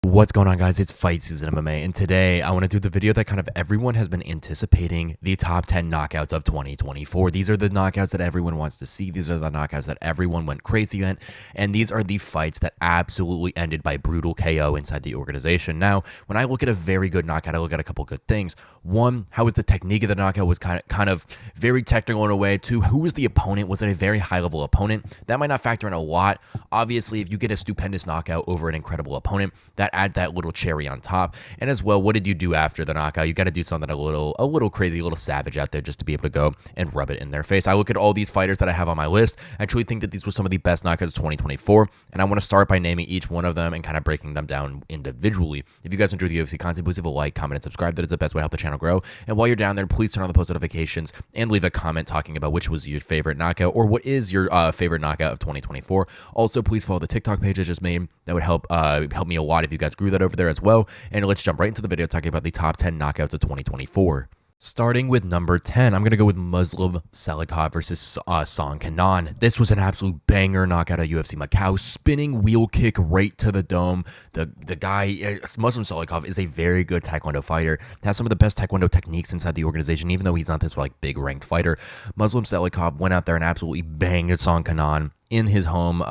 What's going on, guys? It's fight season MMA, and today I want to do the video that kind of everyone has been anticipating, the top 10 knockouts of 2024. These are the knockouts that everyone wants to see. These are the knockouts that everyone went crazy at, and these are the fights that absolutely ended by brutal KO inside the organization. Now, when I look at a very good knockout, I look at a couple good things. One, how was the technique of the knockout? Was kind of very technical in a way. Two, who was the opponent? Was it a very high-level opponent? That might not factor in a lot. Obviously, if you get a stupendous knockout over an incredible opponent, that add that little cherry on top. And as well, what did you do after the knockout? You got to do something a little crazy, a little savage out there just to be able to go and rub it in their face. I look at all these fighters that I have on my list. I truly think that these were some of the best knockouts of 2024, and I want to start by naming each one of them and kind of breaking them down individually. If you guys enjoy the UFC content, please leave a like, comment, and subscribe. That is the best way to help the channel grow. And while you're down there, please turn on the post notifications and leave a comment talking about which was your favorite knockout or what is your favorite knockout of 2024. Also, please follow the TikTok page I just made. That would help me a lot if you guys grew that over there as well. And let's jump right into the video talking about the top 10 knockouts of 2024. Starting with number 10, I'm going to go with Muslim Salikhov versus Song Kenan. This was an absolute banger knockout at UFC Macau. Spinning wheel kick right to the dome. The guy, Muslim Salikhov, is a very good Taekwondo fighter. Has some of the best Taekwondo techniques inside the organization, even though he's not this big ranked fighter. Muslim Salikhov went out there and absolutely banged Song Kenan in his home,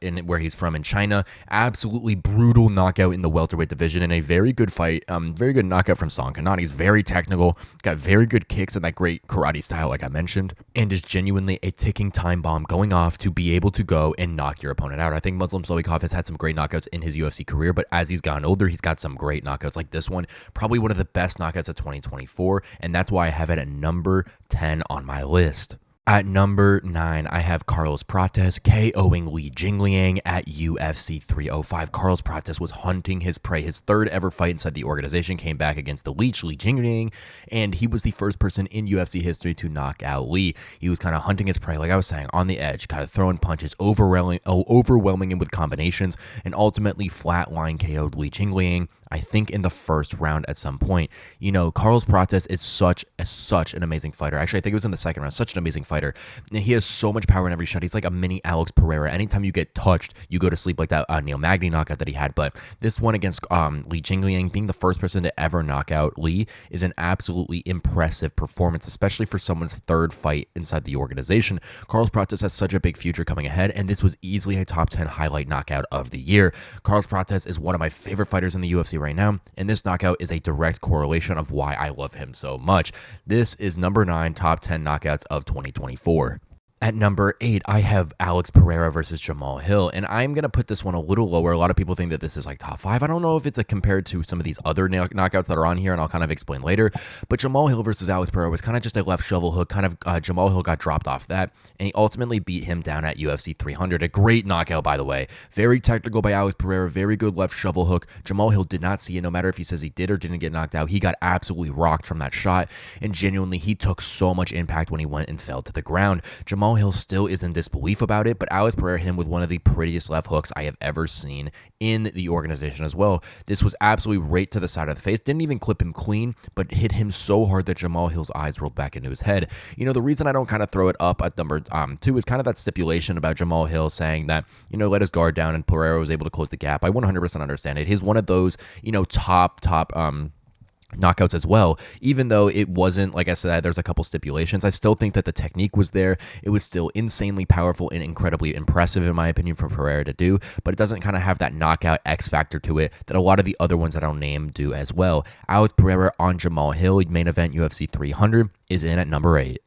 in where he's from in China. Absolutely brutal knockout in the welterweight division, and a very good fight, very good knockout from Song Kenan. He's very technical, got very good kicks and that great karate style, like I mentioned, and is genuinely a ticking time bomb going off to be able to go and knock your opponent out. I think Muslim Salikhov has had some great knockouts in his UFC career, but as he's gotten older, he's got some great knockouts like this one. Probably one of the best knockouts of 2024, and that's why I have it at number 10 on my list. At number 9, I have Carlos Prates KOing Li Jingliang at UFC 305. Carlos Prates was hunting his prey. His third ever fight inside the organization came back against the Leech, Li Jingliang, and he was the first person in UFC history to knock out Li. He was kind of hunting his prey, like I was saying, on the edge, kind of throwing punches, overwhelming him with combinations, and ultimately flatline KO'd Li Jingliang, I think, in the first round at some point. You know, Carlos Prates is such an amazing fighter. Actually, I think it was in the second round. Such an amazing fighter. And he has so much power in every shot. He's like a mini Alex Pereira. Anytime you get touched, you go to sleep, like that Neil Magny knockout that he had. But this one against Li Jingliang, being the first person to ever knock out Li, is an absolutely impressive performance, especially for someone's third fight inside the organization. Carlos Prates has such a big future coming ahead, and this was easily a top 10 highlight knockout of the year. Carlos Prates is one of my favorite fighters in the UFC right now, and this knockout is a direct correlation of why I love him so much. This is number 9 top 10 knockouts of 2024. At number 8, I have Alex Pereira versus Jamal Hill, and I'm going to put this one a little lower. A lot of people think that this is like top 5. I don't know if it's compared to some of these other knockouts that are on here, and I'll kind of explain later. But Jamal Hill versus Alex Pereira was kind of just a left shovel hook. Jamal Hill got dropped off that, and he ultimately beat him down at UFC 300. A great knockout, by the way. Very technical by Alex Pereira. Very good left shovel hook. Jamal Hill did not see it. No matter if he says he did or didn't get knocked out, he got absolutely rocked from that shot, and genuinely, he took so much impact when he went and fell to the ground. Jamal Hill still is in disbelief about it, but Alex Pereira hit him with one of the prettiest left hooks I have ever seen in the organization as well. This was absolutely right to the side of the face. Didn't even clip him clean, but hit him so hard that Jamal Hill's eyes rolled back into his head. You know, the reason I don't kind of throw it up at number 2 is kind of that stipulation about Jamal Hill saying that, you know, let his guard down and Pereira was able to close the gap. I 100% understand it. He's one of those, you know, top knockouts as well. Even though it wasn't, like I said, there's a couple stipulations, I still think that the technique was there. It was still insanely powerful and incredibly impressive, in my opinion, for Pereira to do, but it doesn't kind of have that knockout X factor to it that a lot of the other ones that I'll name do as well. Alex Pereira on Jamal Hill, main event UFC 300, is in at number 8.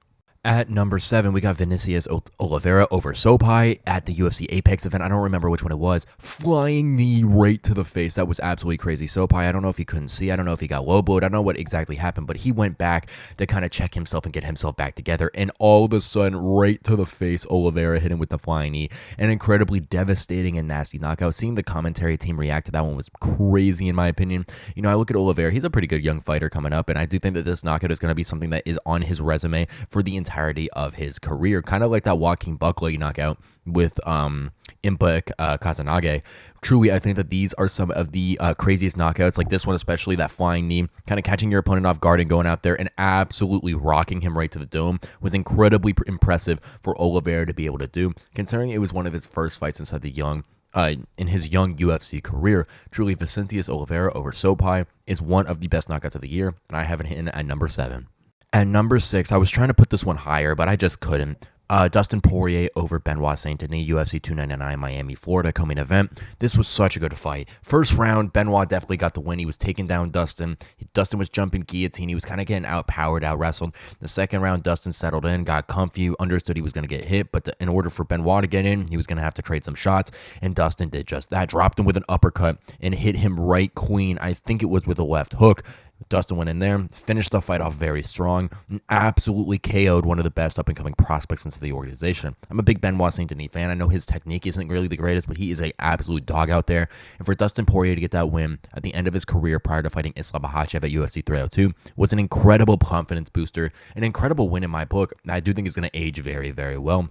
At number 7, we got Vinicius Oliveira over Sopaj at the UFC Apex event. I don't remember which one it was. Flying knee right to the face. That was absolutely crazy. Sopaj, I don't know if he couldn't see. I don't know if he got low blowed. I don't know what exactly happened, but he went back to kind of check himself and get himself back together. And all of a sudden, right to the face, Oliveira hit him with the flying knee. An incredibly devastating and nasty knockout. Seeing the commentary team react to that one was crazy, in my opinion. You know, I look at Oliveira. He's a pretty good young fighter coming up, and I do think that this knockout is going to be something that is on his resume for the entirety of his career, kind of like that Joaquin Buckley knockout with Impa Kazanage. Truly, I think that these are some of the craziest knockouts, like this one especially, that flying knee, kind of catching your opponent off guard and going out there and absolutely rocking him right to the dome was incredibly impressive for Oliveira to be able to do, considering it was one of his first fights inside the young in his young UFC career. Truly, Vicentius Oliveira over Sopaj is one of the best knockouts of the year, and I have it in at number 7. At number 6, I was trying to put this one higher, but I just couldn't. Dustin Poirier over Pereira On Saint-Denis, UFC 299, Miami, Florida, co-main event. This was such a good fight. First round, Benoit definitely got the win. He was taking down Dustin. Dustin was jumping guillotine. He was kind of getting outpowered, out-wrestled. The second round, Dustin settled in, got comfy, understood he was going to get hit, but in order for Benoit to get in, he was going to have to trade some shots, and Dustin did just that. Dropped him with an uppercut and hit him right clean. I think it was with a left hook. Dustin went in there, finished the fight off very strong, and absolutely KO'd one of the best up-and-coming prospects into the organization. I'm a big Pereira On Saint-Denis fan. I know his technique isn't really the greatest, but he is an absolute dog out there. And for Dustin Poirier to get that win at the end of his career prior to fighting Ilia Topuria at UFC 302 was an incredible confidence booster, an incredible win in my book. I do think it's going to age very, very well.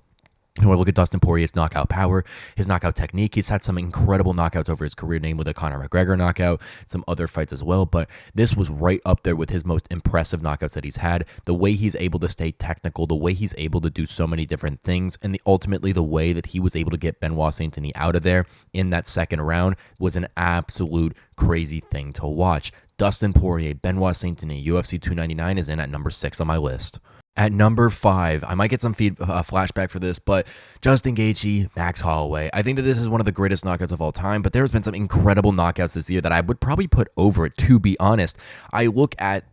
When I look at Dustin Poirier's knockout power, his knockout technique, he's had some incredible knockouts over his career, namely the Conor McGregor knockout, some other fights as well, but this was right up there with his most impressive knockouts that he's had. The way he's able to stay technical, the way he's able to do so many different things, and ultimately the way that he was able to get Pereira On Saint-Denis out of there in that second round was an absolute crazy thing to watch. Dustin Poirier, Pereira On Saint-Denis, UFC 299 is in at number 6 on my list. At number 5, I might get some flashback for this, but Justin Gaethje, Max Holloway. I think that this is one of the greatest knockouts of all time, but there's been some incredible knockouts this year that I would probably put over it, to be honest. I look at,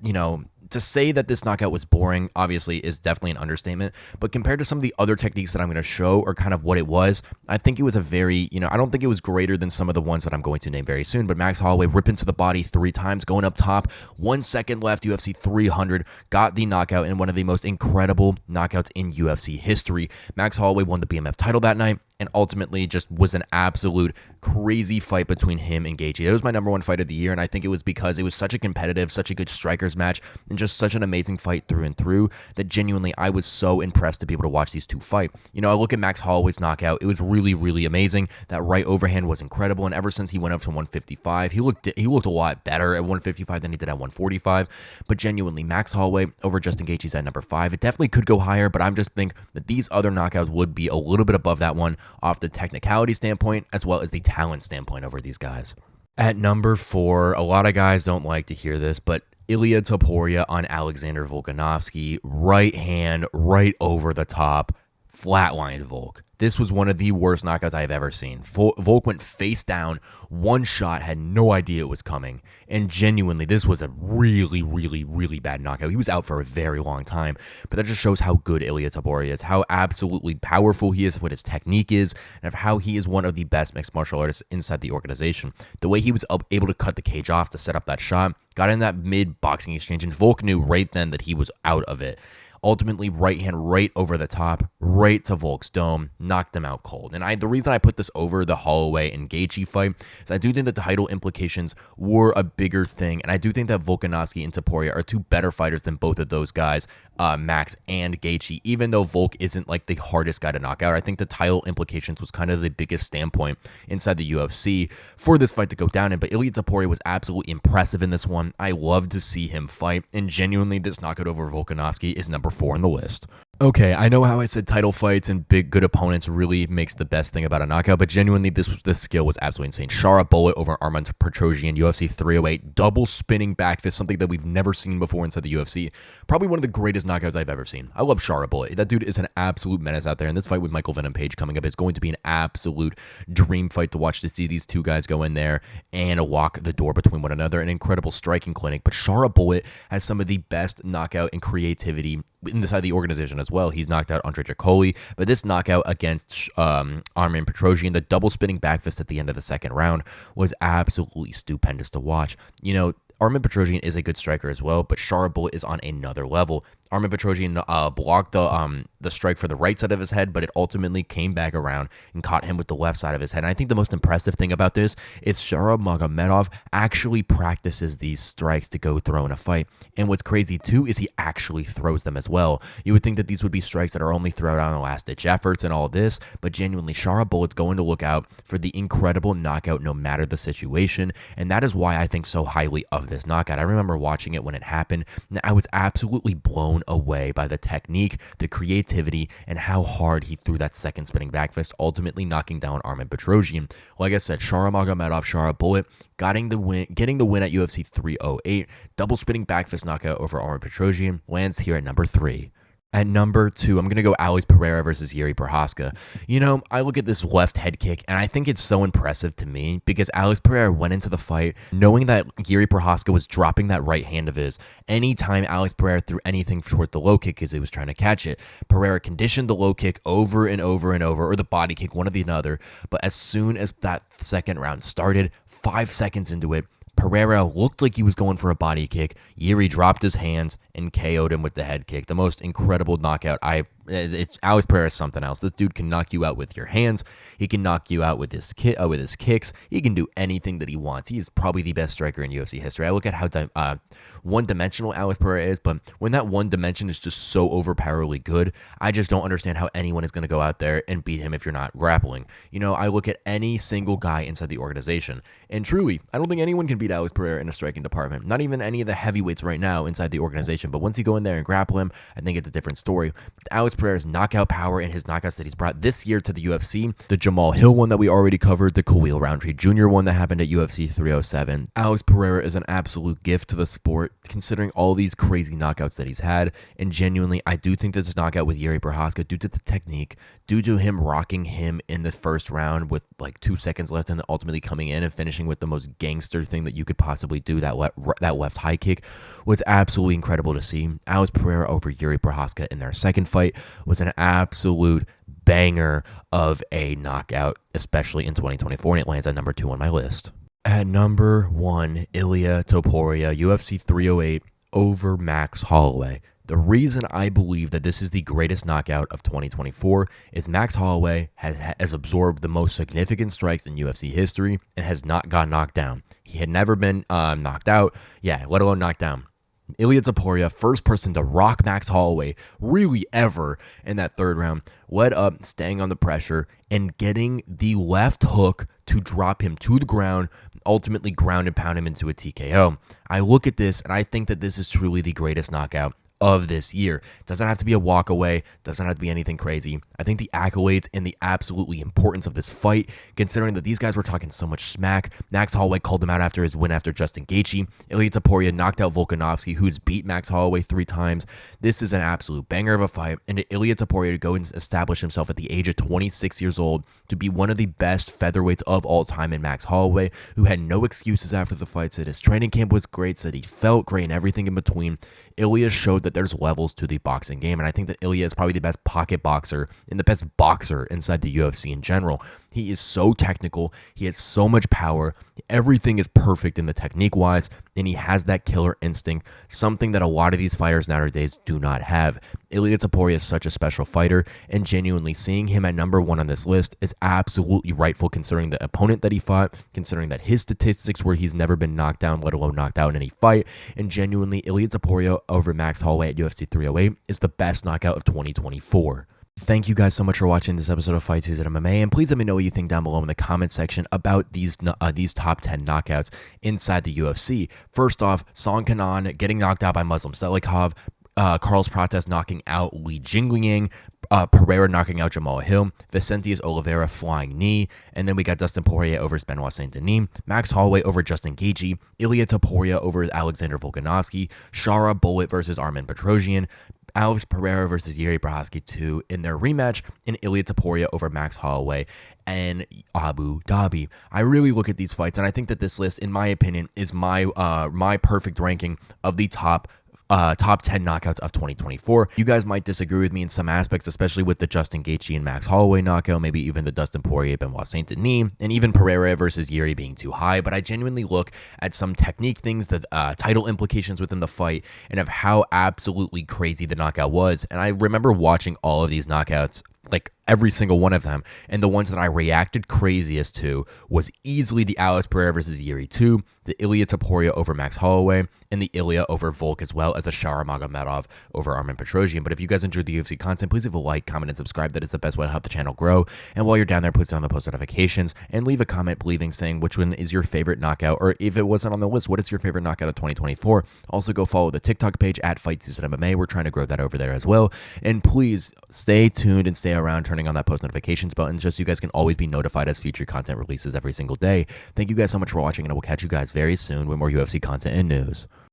to say that this knockout was boring, obviously, is definitely an understatement. But compared to some of the other techniques that I'm going to show or kind of what it was, I think it was a very, I don't think it was greater than some of the ones that I'm going to name very soon. But Max Holloway ripping to the body 3 times, going up top, 1 second left, UFC 300, got the knockout in one of the most incredible knockouts in UFC history. Max Holloway won the BMF title that night, and ultimately just was an absolute crazy fight between him and Gaethje. It was my number 1 fight of the year, and I think it was because it was such a competitive, such a good strikers match, and just such an amazing fight through and through that genuinely I was so impressed to be able to watch these two fight. I look at Max Holloway's knockout. It was really, really amazing. That right overhand was incredible, and ever since he went up to 155, he looked a lot better at 155 than he did at 145. But genuinely, Max Holloway over Justin Gaethje's at number 5. It definitely could go higher, but I'm just think that these other knockouts would be a little bit above that one off the technicality standpoint as well as the talent standpoint over these guys. At number 4, a lot of guys don't like to hear this, but Ilia Topuria on Oleksandr Volkanovski, right hand, right over the top, flatlined Volk. This was one of the worst knockouts I have ever seen. Volk went face down, one shot, had no idea it was coming. And genuinely, this was a really, really, really bad knockout. He was out for a very long time. But that just shows how good Ilia Topuria is, how absolutely powerful he is, what his technique is, and of how he is one of the best mixed martial artists inside the organization. The way he was able to cut the cage off to set up that shot, got in that mid-boxing exchange, and Volk knew right then that he was out of it. Ultimately, right hand right over the top, right to Volk's dome, knocked him out cold. And the reason I put this over the Holloway and Gaethje fight is I do think that the title implications were a bigger thing, and I do think that Volkanovski and Topuria are two better fighters than both of those guys, Max and Gaethje. Even though Volk isn't like the hardest guy to knock out, I think the title implications was kind of the biggest standpoint inside the UFC for this fight to go down in. But Ilia Topuria was absolutely impressive in this one. I love to see him fight, and genuinely, this knockout over Volkanovski is number 4 on the list. Okay, I know how I said title fights and big good opponents really makes the best thing about a knockout, but genuinely this skill was absolutely insane. Shara Bullet over Arman Petrosyan, UFC 308, double spinning back fist, something that we've never seen before inside the UFC. Probably one of the greatest knockouts I've ever seen. I love Shara Bullet. That dude is an absolute menace out there, and this fight with Michael Venom Page coming up is going to be an absolute dream fight to watch, to see these two guys go in there and walk the door between one another. An incredible striking clinic, but Shara Bullet has some of the best knockout and creativity inside the organization as well. He's knocked out Andre Jacoli, but this knockout against Arman Petrosyan, the double spinning back fist at the end of the second round, was absolutely stupendous to watch. Arman Petrosyan is a good striker as well, but Shara Bullet is on another level. Arman Petrosyan blocked the strike for the right side of his head, but it ultimately came back around and caught him with the left side of his head. And I think the most impressive thing about this is Shara Magomedov actually practices these strikes to go throw in a fight. And what's crazy too is he actually throws them as well. You would think that these would be strikes that are only thrown out on last-ditch efforts and all this, but genuinely Shara Bullet's going to look out for the incredible knockout no matter the situation, and that is why I think so highly of this knockout. I remember watching it when it happened, and I was absolutely blown blown away by the technique, the creativity, and how hard he threw that second spinning back fist, ultimately knocking down Armen Petrosyan. Like I said, Shara Magomedov, Shara Bullet, getting the win at UFC 308. Double spinning back fist knockout over Armen Petrosyan lands here at number 3. At number 2, I'm going to go Alex Pereira versus Ilia Prochazka. You know, I look at this left head kick, and I think it's so impressive to me because Alex Pereira went into the fight knowing that Ilia Prochazka was dropping that right hand of his. Anytime Alex Pereira threw anything toward the low kick because he was trying to catch it, Pereira conditioned the low kick over and over and over, or the body kick, one or the other. But as soon as that second round started, 5 seconds into it, Pereira looked like he was going for a body kick. Yuri dropped his hands and KO'd him with the head kick. The most incredible knockout it's Alex Pereira is something else. This dude can knock you out with your hands. He can knock you out with his kicks. He can do anything that he wants. He is probably the best striker in UFC history. I look at how one-dimensional Alex Pereira is, but when that one dimension is just so overpoweringly good, I just don't understand how anyone is going to go out there and beat him if you're not grappling. You know, I look at any single guy inside the organization, and truly, I don't think anyone can beat Alex Pereira in a striking department. Not even any of the heavyweights right now inside the organization. But once you go in there and grapple him, I think it's a different story. Alex Pereira's knockout power and his knockouts that he's brought this year to the UFC, the Jamal Hill one that we already covered, the Khalil Roundtree Jr. one that happened at UFC 307. Alex Pereira is an absolute gift to the sport, considering all these crazy knockouts that he's had. And genuinely, I do think that this knockout with Ilia Prochazka, due to the technique, due to him rocking him in the first round with like 2 seconds left and ultimately coming in and finishing with the most gangster thing that you could possibly do, that left high kick, was absolutely incredible to see. Alex Pereira over Ilia Prochazka in their second fight was an absolute banger of a knockout, especially in 2024, and it lands at number 2 on my list. At number 1, Ilia Topuria, UFC 308 over Max Holloway. The reason I believe that this is the greatest knockout of 2024 is Max Holloway has absorbed the most significant strikes in UFC history and has not got knocked down. He had never been knocked out, let alone knocked down. Ilia Topuria, first person to rock Max Holloway really ever in that third round, led up, staying on the pressure, and getting the left hook to drop him to the ground, ultimately ground and pound him into a TKO. I look at this and I think that this is truly the greatest knockout of this year. It doesn't have to be a walk away, doesn't have to be anything crazy. I think the accolades and the absolutely importance of this fight, considering that these guys were talking so much smack. Max Holloway called him out after his win after Dustin Gaethje. Ilia Topuria knocked out Volkanovski, who's beat Max Holloway 3 times. This is an absolute banger of a fight, and to Ilia Topuria to go and establish himself at the age of 26 years old to be one of the best featherweights of all time in Max Holloway, who had no excuses after the fight, said his training camp was great, said he felt great and everything in between. Ilia showed that there's levels to the boxing game, and I think that Ilia is probably the best pocket boxer and the best boxer inside the UFC in general. He is so technical, he has so much power, everything is perfect in the technique-wise, and he has that killer instinct, something that a lot of these fighters nowadays do not have. Ilia Topuria is such a special fighter, and genuinely seeing him at number 1 on this list is absolutely rightful, considering the opponent that he fought, considering that his statistics where he's never been knocked down, let alone knocked out in any fight, and genuinely Ilia Topuria over Max Holloway at UFC 308 is the best knockout of 2024. Thank you guys so much for watching this episode of Fight Season MMA, and please let me know what you think down below in the comment section about these top 10 knockouts inside the UFC. First off, Song Kenan getting knocked out by Muslim Salikhov, Carlos Prates knocking out Li Jingliang, Pereira knocking out Jamal Hill, Vicentius Oliveira flying knee, and then we got Dustin Poirier over Pereira On Saint-Denis, Max Holloway over Justin Gaethje, Ilia Topuria over Oleksandr Volkanovski, Shara Bullet versus Armen Petrosyan, Alex Pereira versus Ilia Prochazka 2 in their rematch, and Ilia Topuria over Max Holloway and Abu Dhabi. I really look at these fights, and I think that this list, in my opinion, is my perfect ranking of the top 10 knockouts of 2024. You guys might disagree with me in some aspects, especially with the Justin Gaethje and Max Holloway knockout, maybe even the Dustin Poirier Benoit Saint-Denis, and even Pereira versus Yuri being too high. But I genuinely look at some technique things, the title implications within the fight, and of how absolutely crazy the knockout was. And I remember watching all of these knockouts like every single one of them. And the ones that I reacted craziest to was easily the Alex Pereira versus Yuri 2, the Ilia Topuria over Max Holloway, and the Ilia over Volk, as well as the Shara Magomedov over Armen Petrosyan. But if you guys enjoyed the UFC content, please leave a like, comment, and subscribe. That is the best way to help the channel grow. And while you're down there, please turn on the post notifications and leave a comment saying which one is your favorite knockout, or if it wasn't on the list, what is your favorite knockout of 2024? Also, go follow the TikTok page at Fight Season MMA. We're trying to grow that over there as well. And please stay tuned and stay around, turning on that post notifications button, just so you guys can always be notified as future content releases every single day. Thank you guys so much for watching, and I will catch you guys very soon with more UFC content and news.